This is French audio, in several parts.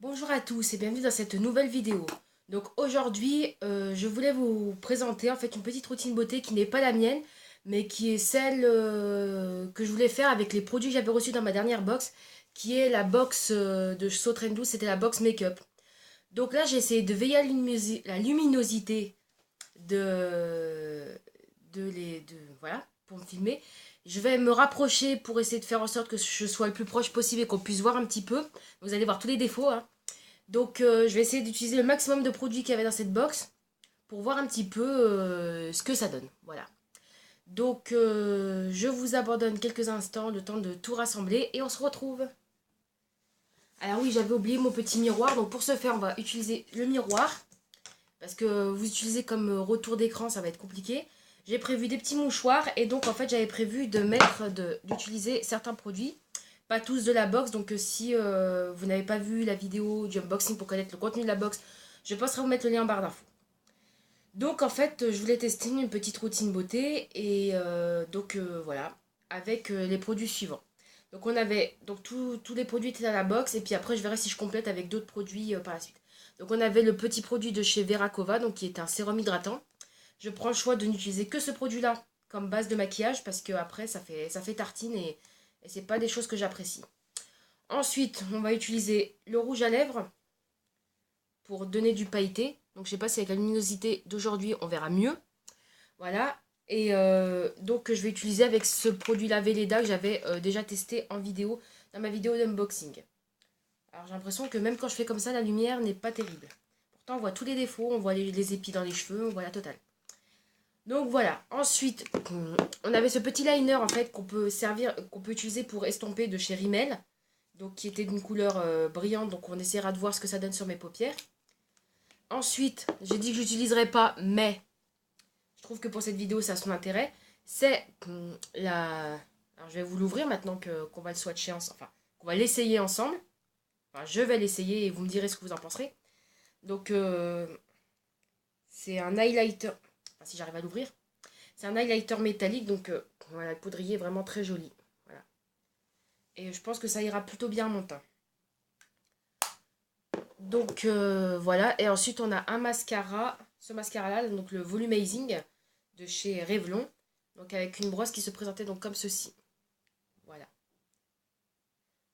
Bonjour à tous et bienvenue dans cette nouvelle vidéo. Donc aujourd'hui, je voulais vous présenter en fait une petite routine beauté qui n'est pas la mienne, mais qui est celle que je voulais faire avec les produits que j'avais reçus dans ma dernière box, qui est la box de So Trendoo, c'était la box make-up. Donc là, j'ai essayé de veiller à la luminosité de, voilà, pour me filmer. Je vais me rapprocher pour essayer de faire en sorte que je sois le plus proche possible et qu'on puisse voir un petit peu. Vous allez voir tous les défauts, hein. Donc je vais essayer d'utiliser le maximum de produits qu'il y avait dans cette box pour voir un petit peu ce que ça donne. Voilà. Donc je vous abandonne quelques instants, le temps de tout rassembler et on se retrouve. Alors oui, j'avais oublié mon petit miroir. Donc pour ce faire, on va utiliser le miroir. Parce que vous utilisez comme retour d'écran, ça va être compliqué. J'ai prévu des petits mouchoirs et donc en fait j'avais prévu d'utiliser certains produits. Pas tous de la box, donc si vous n'avez pas vu la vidéo du unboxing pour connaître le contenu de la box, je penserai vous mettre le lien en barre d'infos. Donc en fait, je voulais tester une petite routine beauté et voilà, avec les produits suivants. Donc on avait donc tous les produits étaient dans la box et puis après je verrai si je complète avec d'autres produits par la suite. Donc on avait le petit produit de chez Veracova, donc qui est un sérum hydratant. Je prends le choix de n'utiliser que ce produit-là comme base de maquillage parce que après ça fait tartine et c'est pas des choses que j'apprécie. Ensuite, on va utiliser le rouge à lèvres pour donner du pailleté. Donc je sais pas si avec la luminosité d'aujourd'hui on verra mieux. Voilà. Et donc je vais utiliser avec ce produit-là Velleda que j'avais déjà testé en vidéo dans ma vidéo d'unboxing. Alors j'ai l'impression que même quand je fais comme ça, la lumière n'est pas terrible. Pourtant on voit tous les défauts, on voit les épis dans les cheveux, on voit la totale. Donc voilà. Ensuite, on avait ce petit liner en fait qu'on peut utiliser pour estomper de chez Rimmel. Donc qui était d'une couleur brillante, donc on essaiera de voir ce que ça donne sur mes paupières. Ensuite, j'ai dit que je n'utiliserai pas, mais je trouve que pour cette vidéo ça a son intérêt. C'est la... Alors je vais vous l'ouvrir maintenant qu'on va le swatcher ensemble, enfin qu'on va l'essayer ensemble. Enfin, je vais l'essayer et vous me direz ce que vous en penserez. Donc c'est un highlighter, enfin si j'arrive à l'ouvrir. C'est un highlighter métallique, donc voilà, le poudrier est vraiment très joli. Voilà. Et je pense que ça ira plutôt bien à mon teint. Donc voilà, et ensuite on a un mascara, ce mascara là, donc le Volumizing de chez Revlon, donc avec une brosse qui se présentait donc comme ceci. Voilà.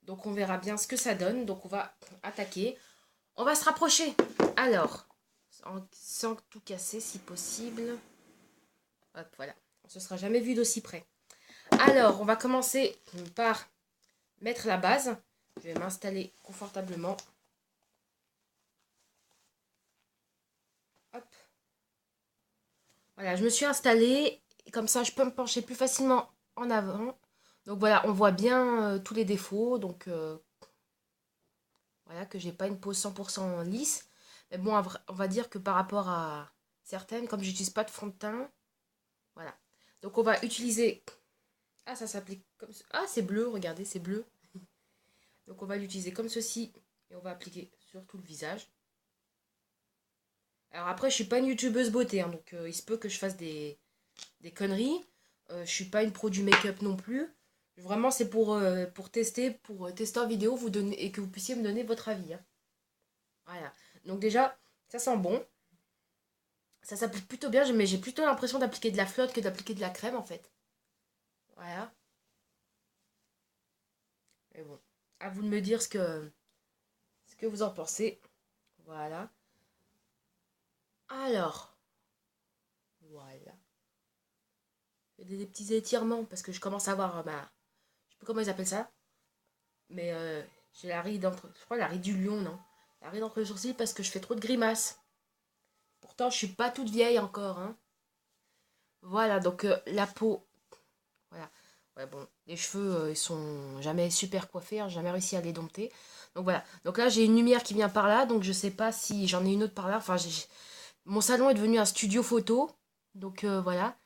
Donc on verra bien ce que ça donne, donc on va attaquer. On va se rapprocher. Alors, sans tout casser si possible. Hop, voilà. On ne se sera jamais vu d'aussi près. Alors, on va commencer par mettre la base. Je vais m'installer confortablement. Hop. Voilà, je me suis installée. Comme ça, je peux me pencher plus facilement en avant. Donc voilà, on voit bien tous les défauts. Donc voilà, que j'ai pas une peau 100% lisse. Mais bon, on va dire que par rapport à certaines, comme j'utilise pas de fond de teint, voilà. Donc on va utiliser... Ah, ça s'applique comme... Ah, c'est bleu, regardez, c'est bleu. Donc on va l'utiliser comme ceci. Et on va appliquer sur tout le visage. Alors après, je suis pas une youtubeuse beauté, hein, donc il se peut que je fasse des conneries. Je suis pas une pro du make-up non plus. Vraiment, c'est pour tester en vidéo vous donner, et que vous puissiez me donner votre avis, hein. Voilà. Donc déjà, ça sent bon. Ça s'applique plutôt bien, mais j'ai plutôt l'impression d'appliquer de la flotte que d'appliquer de la crème en fait. Voilà. Mais bon, à vous de me dire ce que vous en pensez. Voilà. Alors, voilà. Je fais des petits étirements parce que je commence à avoir ma... Je sais pas comment ils appellent ça. Mais j'ai la ride entre... Je crois la ride du lion, non? La ride entre les sourcils parce que je fais trop de grimaces. Pourtant, je suis pas toute vieille encore, hein. Voilà, donc la peau... Voilà. Ouais, bon, les cheveux, ils sont jamais super coiffés, hein, j'ai jamais réussi à les dompter. Donc voilà. Donc là, j'ai une lumière qui vient par là, donc je sais pas si j'en ai une autre par là. Enfin, mon salon est devenu un studio photo. Donc voilà.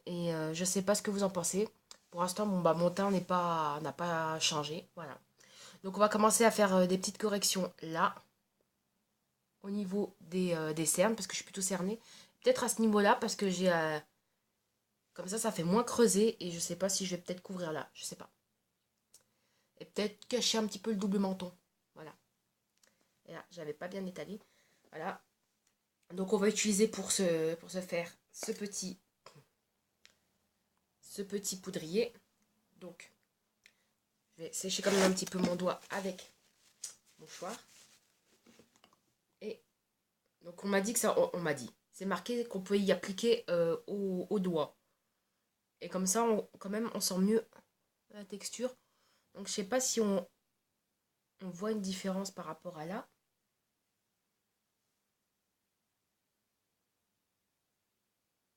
Et je sais pas ce que vous en pensez. Pour l'instant, bon, bah, mon teint n'a pas changé. Voilà. Donc on va commencer à faire des petites corrections là, au niveau des cernes, parce que je suis plutôt cernée. Peut-être à ce niveau-là, parce que j'ai... comme ça fait moins creuser, et je sais pas si je vais peut-être couvrir là, je sais pas. Et peut-être cacher un petit peu le double menton. Voilà. j'avais pas bien étalé. Voilà. Donc on va utiliser pour se faire ce petit poudrier. Donc je vais sécher quand même un petit peu mon doigt avec mon mouchoir. Et donc on m'a dit que ça, on m'a dit, c'est marqué qu'on pouvait y appliquer au doigt. Et comme ça, quand même, on sent mieux la texture. Donc je sais pas si on voit une différence par rapport à là.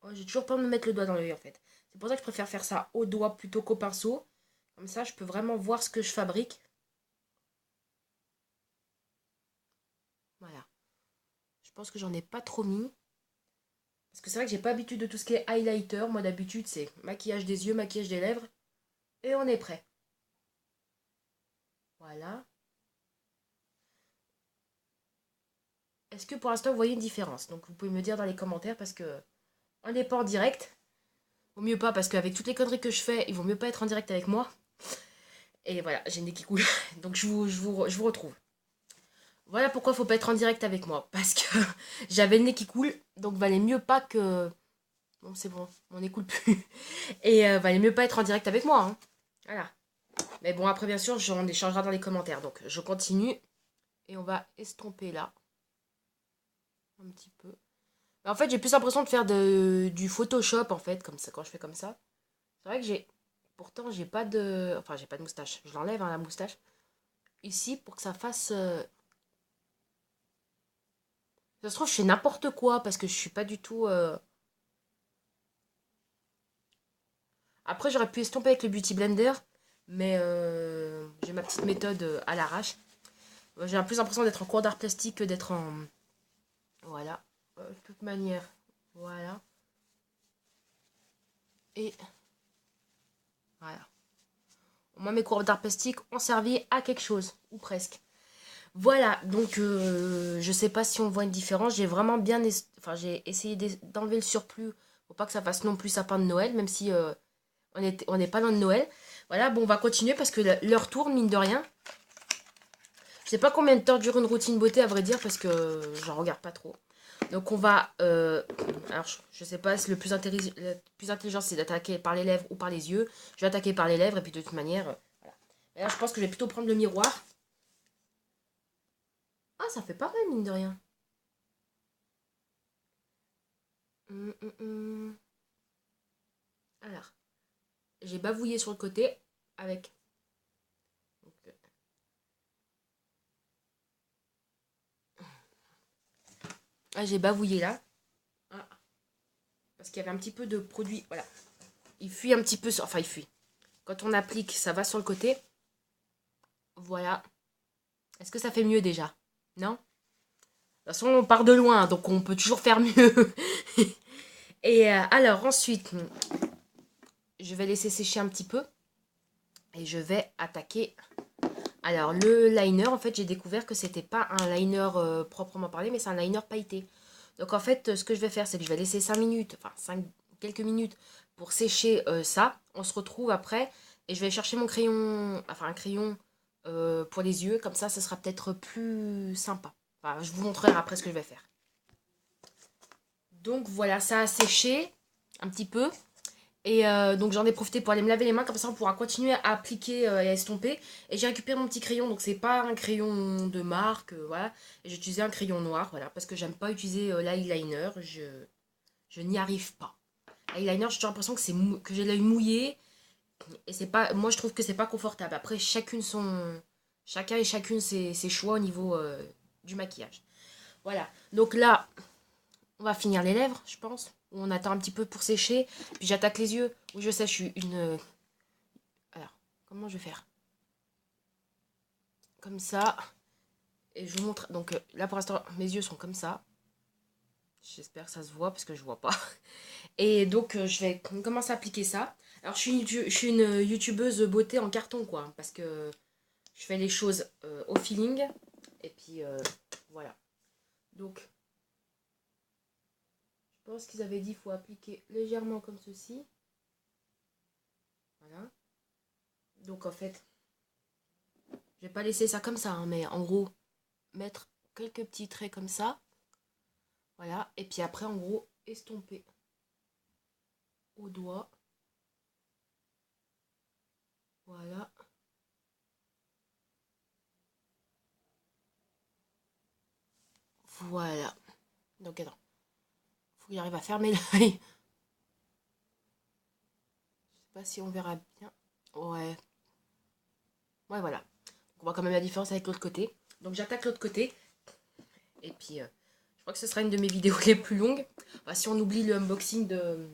Oh, j'ai toujours peur de me mettre le doigt dans l'œil en fait. C'est pour ça que je préfère faire ça au doigt plutôt qu'au pinceau. Comme ça, je peux vraiment voir ce que je fabrique. Voilà. Je pense que j'en ai pas trop mis. Parce que c'est vrai que j'ai pas l'habitude de tout ce qui est highlighter. Moi d'habitude, c'est maquillage des yeux, maquillage des lèvres. Et on est prêt. Voilà. Est-ce que pour l'instant vous voyez une différence? Donc vous pouvez me dire dans les commentaires parce que on n'est pas en direct. Vaut mieux pas parce qu'avec toutes les conneries que je fais, il vaut mieux pas être en direct avec moi. Et voilà, j'ai le nez qui coule. Donc je vous retrouve. Voilà pourquoi il faut pas être en direct avec moi. Parce que j'avais le nez qui coule. Donc valait mieux pas que... Bon, c'est bon, mon nez coule plus. Et valait mieux pas être en direct avec moi. Hein. Voilà. Mais bon, après, bien sûr, j'en échangera dans les commentaires. Donc je continue. Et on va estomper là. Un petit peu. Mais en fait, j'ai plus l'impression de faire du Photoshop, en fait, comme ça, quand je fais comme ça. C'est vrai que j'ai... Pourtant, j'ai pas de... Enfin, j'ai pas de moustache. Je l'enlève, hein, la moustache. Ici, pour que ça fasse... Ça se trouve, je fais n'importe quoi, parce que je suis pas du tout... Après, j'aurais pu estomper avec le Beauty Blender, mais j'ai ma petite méthode à l'arrache. J'ai plus l'impression d'être en cours d'art plastique que d'être en... Voilà. De toute manière, voilà. Et voilà. Au moins, mes cours d'art plastique ont servi à quelque chose, ou presque. Voilà, donc je sais pas si on voit une différence. J'ai vraiment bien... Enfin, j'ai essayé d'enlever le surplus. Faut pas que ça fasse non plus sapin de Noël, même si on n'est pas loin de Noël. Voilà, bon, on va continuer parce que l'heure tourne, mine de rien. Je sais pas combien de temps dure une routine beauté, à vrai dire, parce que j'en regarde pas trop. Donc on va... alors, je sais pas si le plus intelligent, c'est d'attaquer par les lèvres ou par les yeux. Je vais attaquer par les lèvres, et puis de toute manière... voilà. Et là, je pense que je vais plutôt prendre le miroir. Ah, ça fait pas mal, mine de rien. Hum. Alors, j'ai bavouillé sur le côté avec... Donc, ah, j'ai bavouillé là. Ah, parce qu'il y avait un petit peu de produit. Voilà. Il fuit un petit peu... Enfin, il fuit. Quand on applique, ça va sur le côté. Voilà. Est-ce que ça fait mieux déjà? Non? De toute façon, on part de loin, donc on peut toujours faire mieux. Et alors, ensuite, je vais laisser sécher un petit peu. Et je vais attaquer. Alors, le liner, en fait, j'ai découvert que c'était pas un liner proprement parlé, mais c'est un liner pailleté. Donc, en fait, ce que je vais faire, c'est que je vais laisser 5 minutes, enfin, quelques minutes pour sécher ça. On se retrouve après. Et je vais chercher mon crayon, enfin, un crayon pour les yeux. Comme ça sera peut-être plus sympa. Enfin, je vous montrerai après ce que je vais faire. Donc voilà, ça a séché un petit peu. Et donc j'en ai profité pour aller me laver les mains, comme ça on pourra continuer à appliquer et à estomper. Et j'ai récupéré mon petit crayon, donc c'est pas un crayon de marque, voilà. Et j'ai utilisé un crayon noir, voilà, parce que j'aime pas utiliser l'eyeliner, je n'y arrive pas. L'eyeliner, j'ai toujours l'impression que, que j'ai l'œil mouillé, et c'est pas, moi je trouve que c'est pas confortable. Après, chacun et chacune ses choix au niveau du maquillage. Voilà, donc là, on va finir les lèvres, je pense. On attend un petit peu pour sécher. Puis j'attaque les yeux. Oui, je sais, je suis une... Alors, comment je vais faire? Comme ça. Et je vous montre... Donc là, pour l'instant, mes yeux sont comme ça. J'espère que ça se voit, parce que je vois pas. Et donc, je vais commencer à appliquer ça. Alors, je suis une youtubeuse beauté en carton, quoi. Parce que je fais les choses au feeling. Et puis, voilà. Donc, je pense qu'ils avaient dit qu'il faut appliquer légèrement comme ceci. Voilà. Donc, en fait, je vais pas laisser ça comme ça, hein, mais en gros, mettre quelques petits traits comme ça. Voilà. Et puis après, en gros, estomper au doigt. Voilà. Voilà. Donc attends. Faut qu'il arrive à fermer l'œil. Je sais pas si on verra bien. Ouais. Ouais, voilà. Donc, on voit quand même la différence avec l'autre côté. Donc j'attaque l'autre côté. Et puis, je crois que ce sera une de mes vidéos les plus longues. Enfin, si on oublie le unboxing de,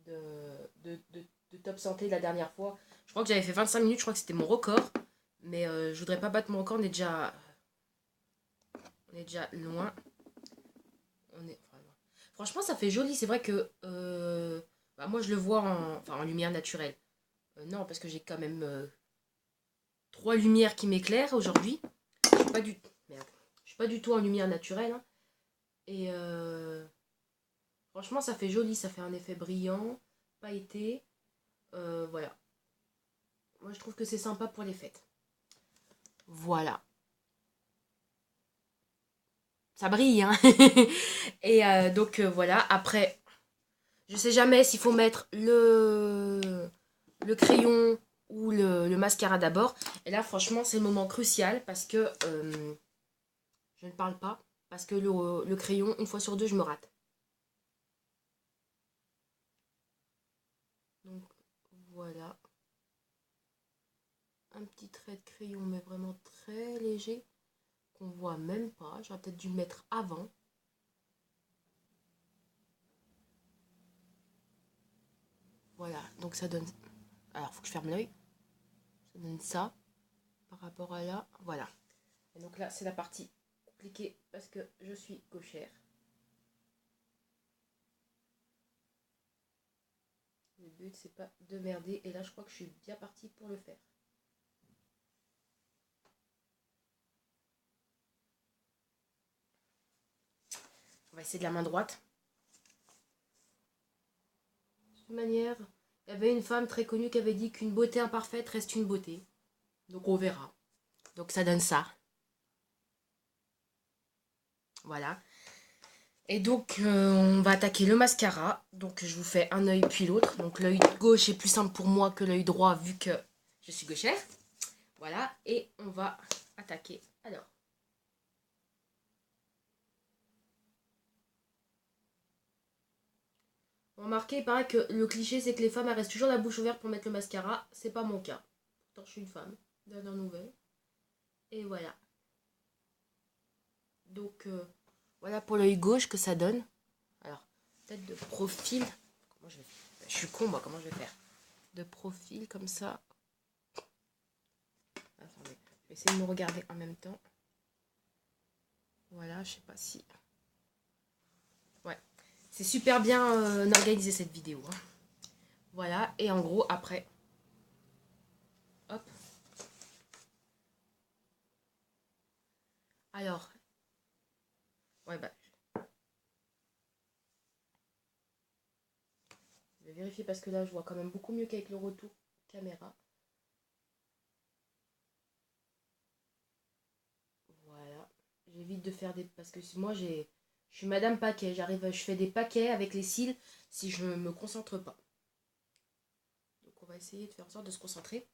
de Top Santé de la dernière fois. Je crois que j'avais fait 25 minutes, je crois que c'était mon record. Mais je voudrais pas battre mon record, on est déjà loin. Enfin, franchement, ça fait joli. C'est vrai que bah, moi, je le vois en lumière naturelle. Non, parce que j'ai quand même 3 lumières qui m'éclairent aujourd'hui. Je suis pas du... Merde. Je suis pas du tout en lumière naturelle. Hein. Et franchement, ça fait joli. Ça fait un effet brillant, pailleté. Voilà. Moi, je trouve que c'est sympa pour les fêtes. Voilà. Ça brille, hein. Et donc, voilà. Après, je sais jamais s'il faut mettre le crayon ou le mascara d'abord. Et là, franchement, c'est le moment crucial parce que je ne parle pas. Parce que le crayon, une fois sur deux, je me rate. Donc, voilà. Un petit trait de crayon, mais vraiment très léger. Qu'on voit même pas. J'aurais peut-être dû le mettre avant. Voilà, donc ça donne... Alors, faut que je ferme l'œil. Ça donne ça par rapport à là. Voilà. Et donc là, c'est la partie compliquée parce que je suis gauchère. Le but, c'est pas de merder. Et là, je crois que je suis bien partie pour le faire. On va essayer de la main droite. De toute manière, il y avait une femme très connue qui avait dit qu'une beauté imparfaite reste une beauté. Donc on verra. Donc ça donne ça. Voilà. Et donc on va attaquer le mascara. Donc je vous fais un œil puis l'autre. Donc l'œil gauche est plus simple pour moi que l'œil droit vu que je suis gauchère. Voilà. Et on va attaquer. Alors. Remarquez, il paraît que le cliché c'est que les femmes elles restent toujours la bouche ouverte pour mettre le mascara. C'est pas mon cas. Pourtant je suis une femme. Dernière nouvelle. Et voilà. Donc voilà pour l'œil gauche que ça donne. Alors, peut-être de profil. Comment je vais faire? Je suis con, moi, comment je vais faire? De profil, comme ça. Attendez, je vais essayer de me regarder en même temps. Voilà, je sais pas si... Ouais, c'est super bien organisé cette vidéo. Hein. Voilà, et en gros, après... Hop. Alors... Ouais, bah... Je vais vérifier parce que là, je vois quand même beaucoup mieux qu'avec le retour caméra. Voilà. J'évite de faire des... Parce que moi, je suis Madame Paquet. Je fais des paquets avec les cils si je ne me concentre pas. Donc, on va essayer de faire en sorte de se concentrer.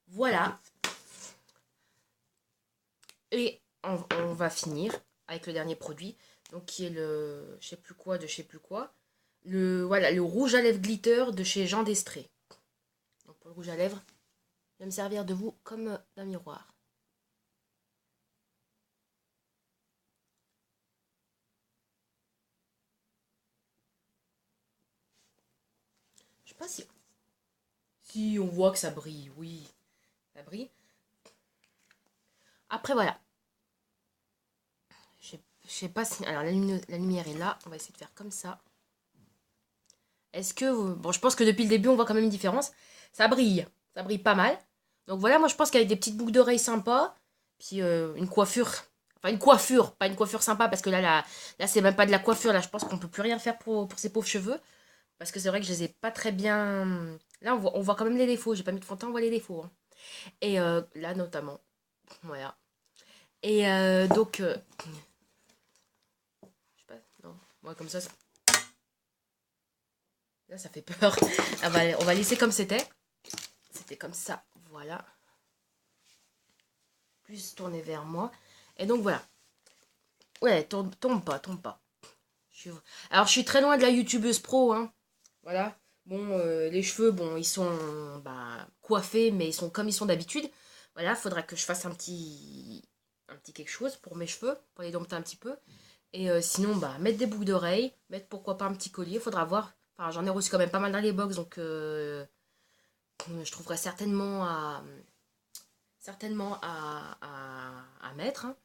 Voilà. Et on va finir avec le dernier produit. Donc, qui est le... Je sais plus quoi de je sais plus quoi. Voilà, le rouge à lèvres glitter de chez Jean d'Estrée. Donc, pour le rouge à lèvres, je vais me servir de vous comme d'un miroir. Je sais pas si... Si, on voit que ça brille, oui. Ça brille. Après, voilà. Je sais pas si... Alors, la lumière est là. On va essayer de faire comme ça. Est-ce que... Bon, je pense que depuis le début, on voit quand même une différence. Ça brille. Ça brille pas mal. Donc voilà, moi, je pense qu'avec des petites boucles d'oreilles sympas, puis une coiffure... Enfin, une coiffure. Pas une coiffure sympa, parce que là c'est même pas de la coiffure. Là, je pense qu'on peut plus rien faire pour ces pauvres cheveux. Parce que c'est vrai que je les ai pas très bien... Là, on voit quand même les défauts. J'ai pas mis de fond de teint, on voit les défauts. Hein. Et là, notamment. Voilà. Et donc, je sais pas, non, moi comme ça, là ça fait peur. On va laisser comme c'était. C'était comme ça, voilà. Plus tourner vers moi. Et donc voilà. Ouais, tombe pas, tombe pas. Alors je suis très loin de la youtubeuse pro, hein. Voilà. Bon, les cheveux, bon, ils sont bah, coiffés, mais ils sont comme ils sont d'habitude. Voilà, faudra que je fasse un petit quelque chose pour mes cheveux, pour les dompter un petit peu. Et sinon, bah, mettre des boucles d'oreilles, mettre pourquoi pas un petit collier, faudra voir. Enfin, j'en ai reçu quand même pas mal dans les box, donc je trouverai certainement à mettre, hein.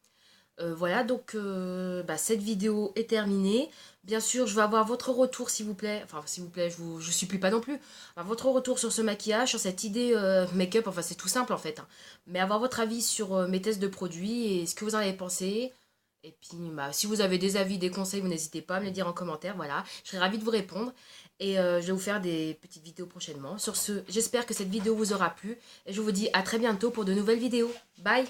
Voilà, donc bah, cette vidéo est terminée. Bien sûr, je vais avoir votre retour, s'il vous plaît. Enfin, s'il vous plaît, je supplie pas non plus. Avoir votre retour sur ce maquillage, sur cette idée make-up. Enfin, c'est tout simple en fait, hein. Mais avoir votre avis sur mes tests de produits et ce que vous en avez pensé. Et puis, bah, si vous avez des avis, des conseils, vous n'hésitez pas à me les dire en commentaire. Voilà, je serai ravie de vous répondre. Et je vais vous faire des petites vidéos prochainement. Sur ce, j'espère que cette vidéo vous aura plu. Et je vous dis à très bientôt pour de nouvelles vidéos. Bye!